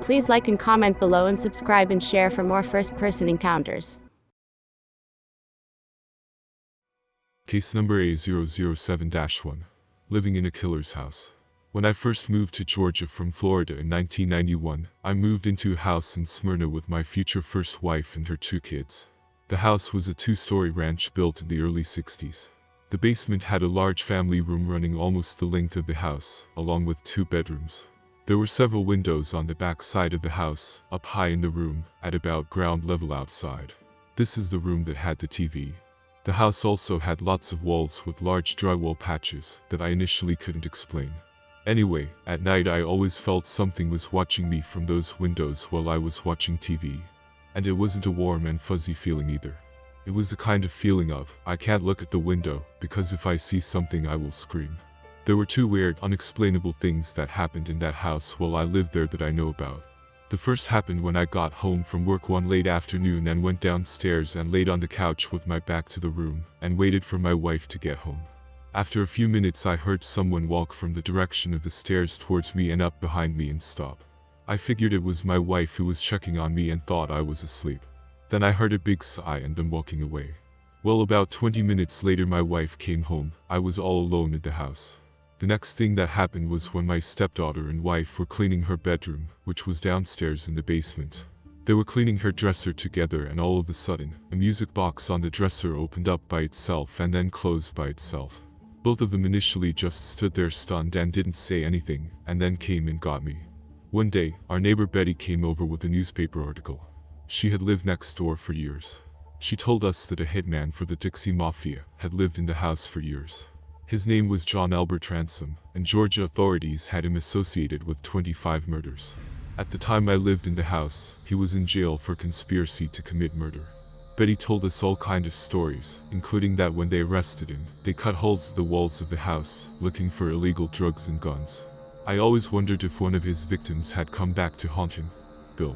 Please like and comment below and subscribe and share for more first-person encounters. Case number A007-1. Living in a killer's house. When I first moved to Georgia from Florida in 1991, I moved into a house in Smyrna with my future first wife and her 2 kids. The house was a 2-story ranch built in the early 60s. The basement had a large family room running almost the length of the house, along with 2 bedrooms. There were several windows on the back side of the house, up high in the room, at about ground level outside. This is the room that had the TV. The house also had lots of walls with large drywall patches that I initially couldn't explain. Anyway, at night I always felt something was watching me from those windows while I was watching TV. And it wasn't a warm and fuzzy feeling either. It was the kind of feeling of, I can't look at the window, because if I see something I will scream. There were 2 weird, unexplainable things that happened in that house while I lived there that I know about. The first happened when I got home from work one late afternoon and went downstairs and laid on the couch with my back to the room, and waited for my wife to get home. After a few minutes I heard someone walk from the direction of the stairs towards me and up behind me and stop. I figured it was my wife who was checking on me and thought I was asleep. Then I heard a big sigh and them walking away. Well, about 20 minutes later my wife came home. I was all alone in the house. The next thing that happened was when my stepdaughter and wife were cleaning her bedroom, which was downstairs in the basement. They were cleaning her dresser together and all of a sudden, a music box on the dresser opened up by itself and then closed by itself. Both of them initially just stood there stunned and didn't say anything, and then came and got me. One day, our neighbor Betty came over with a newspaper article. She had lived next door for years. She told us that a hitman for the Dixie Mafia had lived in the house for years. His name was John Albert Ransom, and Georgia authorities had him associated with 25 murders. At the time I lived in the house, he was in jail for conspiracy to commit murder. Betty told us all kinds of stories, including that when they arrested him, they cut holes in the walls of the house, looking for illegal drugs and guns. I always wondered if one of his victims had come back to haunt him. Bill.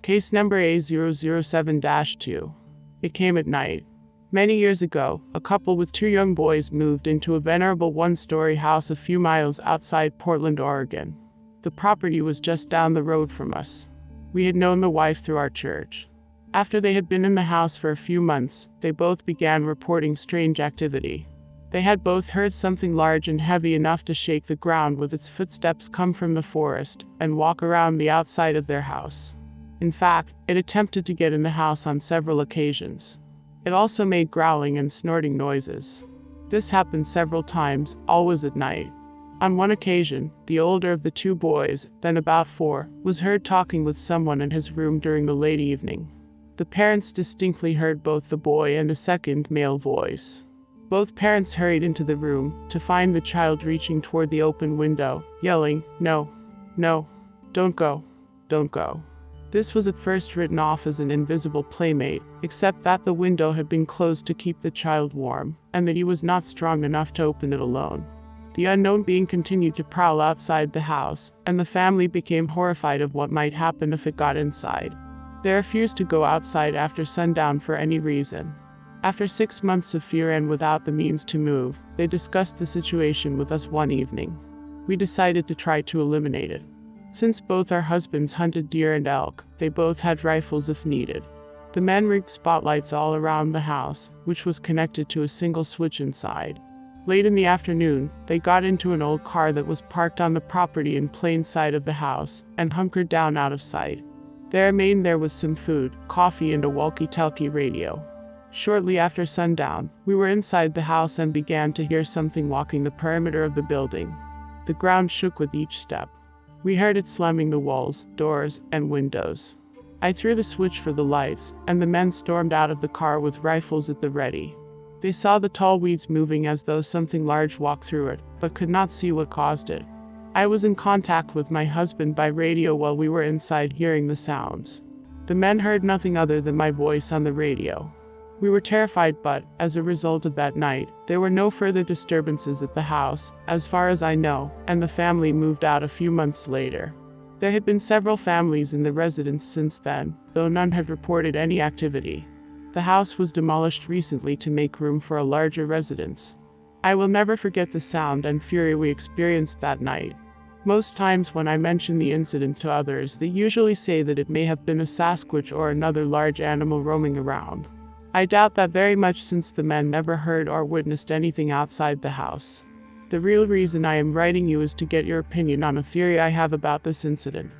Case number A007-2. It came at night. Many years ago, a couple with 2 young boys moved into a venerable 1-story house a few miles outside Portland, Oregon. The property was just down the road from us. We had known the wife through our church. After they had been in the house for a few months, they both began reporting strange activity. They had both heard something large and heavy enough to shake the ground with its footsteps come from the forest and walk around the outside of their house. In fact, it attempted to get in the house on several occasions. It also made growling and snorting noises. This happened several times, always at night. On one occasion, the older of the 2 boys, then about 4, was heard talking with someone in his room during the late evening. The parents distinctly heard both the boy and a second male voice. Both parents hurried into the room to find the child reaching toward the open window, yelling, "No, no, don't go, don't go." This was at first written off as an invisible playmate, except that the window had been closed to keep the child warm, and that he was not strong enough to open it alone. The unknown being continued to prowl outside the house, and the family became horrified of what might happen if it got inside. They refused to go outside after sundown for any reason. After 6 months of fear and without the means to move, they discussed the situation with us one evening. We decided to try to eliminate it. Since both our husbands hunted deer and elk, they both had rifles if needed. The men rigged spotlights all around the house, which was connected to a single switch inside. Late in the afternoon, they got into an old car that was parked on the property in plain sight of the house, and hunkered down out of sight. There remained there was some food, coffee and a walkie-talkie radio. Shortly after sundown, we were inside the house and began to hear something walking the perimeter of the building. The ground shook with each step. We heard it slamming the walls, doors, and windows. I threw the switch for the lights, and the men stormed out of the car with rifles at the ready. They saw the tall weeds moving as though something large walked through it, but could not see what caused it. I was in contact with my husband by radio while we were inside hearing the sounds. The men heard nothing other than my voice on the radio. We were terrified, but, as a result of that night, there were no further disturbances at the house, as far as I know, and the family moved out a few months later. There had been several families in the residence since then, though none had reported any activity. The house was demolished recently to make room for a larger residence. I will never forget the sound and fury we experienced that night. Most times when I mention the incident to others, they usually say that it may have been a Sasquatch or another large animal roaming around. I doubt that very much, since the men never heard or witnessed anything outside the house. The real reason I am writing you is to get your opinion on a theory I have about this incident.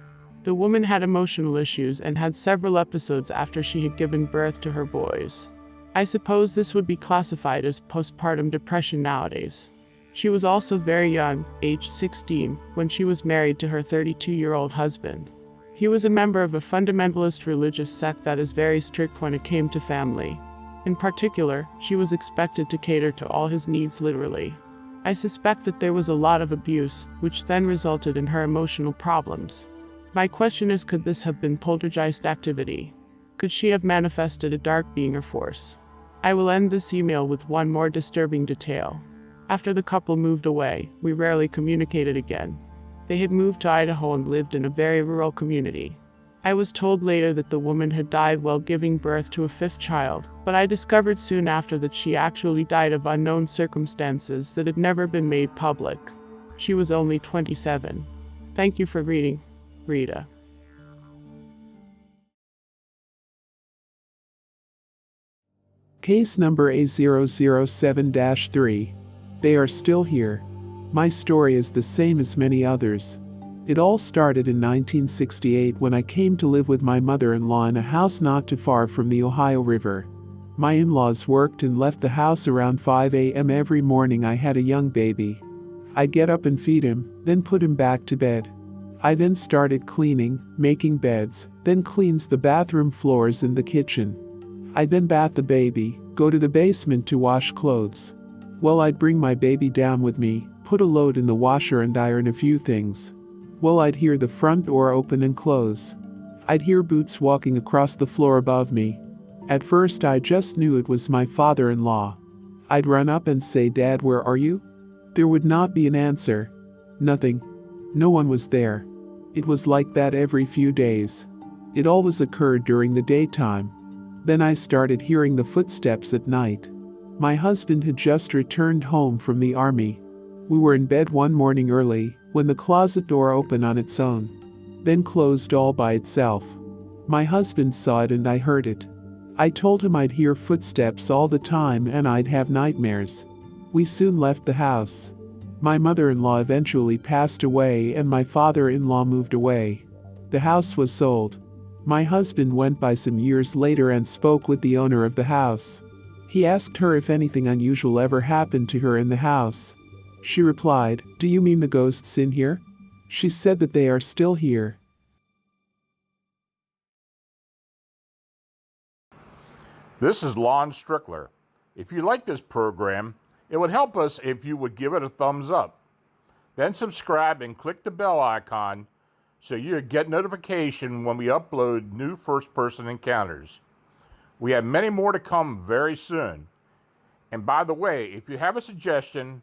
The woman had emotional issues and had several episodes after she had given birth to her boys. I suppose this would be classified as postpartum depression nowadays. She was also very young, aged 16, when she was married to her 32-year-old husband. He was a member of a fundamentalist religious sect that is very strict when it came to family. In particular, she was expected to cater to all his needs literally. I suspect that there was a lot of abuse, which then resulted in her emotional problems. My question is, could this have been poltergeist activity? Could she have manifested a dark being or force? I will end this email with one more disturbing detail. After the couple moved away, we rarely communicated again. They had moved to Idaho and lived in a very rural community. I was told later that the woman had died while giving birth to a fifth child, but I discovered soon after that she actually died of unknown circumstances that had never been made public. She was only 27. Thank you for reading. Rita. Case number A007-3. They are still here. My story is the same as many others. It all started in 1968 when I came to live with my mother-in-law in a house not too far from the Ohio River. My in-laws worked and left the house around 5 a.m. every morning. I had a young baby. I'd get up and feed him, then put him back to bed. I then started cleaning, making beds, then cleans the bathroom floors and the kitchen. I'd then bath the baby, go to the basement to wash clothes. Well, I'd bring my baby down with me, put a load in the washer and iron a few things. Well, I'd hear the front door open and close. I'd hear boots walking across the floor above me. At first I just knew it was my father-in-law. I'd run up and say, "Dad, where are you?" There would not be an answer. Nothing. No one was there. It was like that every few days. It always occurred during the daytime. Then I started hearing the footsteps at night. My husband had just returned home from the army. We were in bed one morning early, when the closet door opened on its own, then closed all by itself. My husband saw it and I heard it. I told him I'd hear footsteps all the time and I'd have nightmares. We soon left the house. My mother-in-law eventually passed away and my father-in-law moved away. The house was sold. My husband went by some years later and spoke with the owner of the house. He asked her if anything unusual ever happened to her in the house. She replied, "Do you mean the ghosts in here?" She said that they are still here. This is Lon Strickler. If you like this program, it would help us if you would give it a thumbs up. Then subscribe and click the bell icon so you get notification when we upload new first-person encounters. We have many more to come very soon. And by the way, if you have a suggestion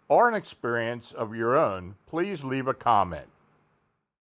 or an experience of your own, please leave a comment.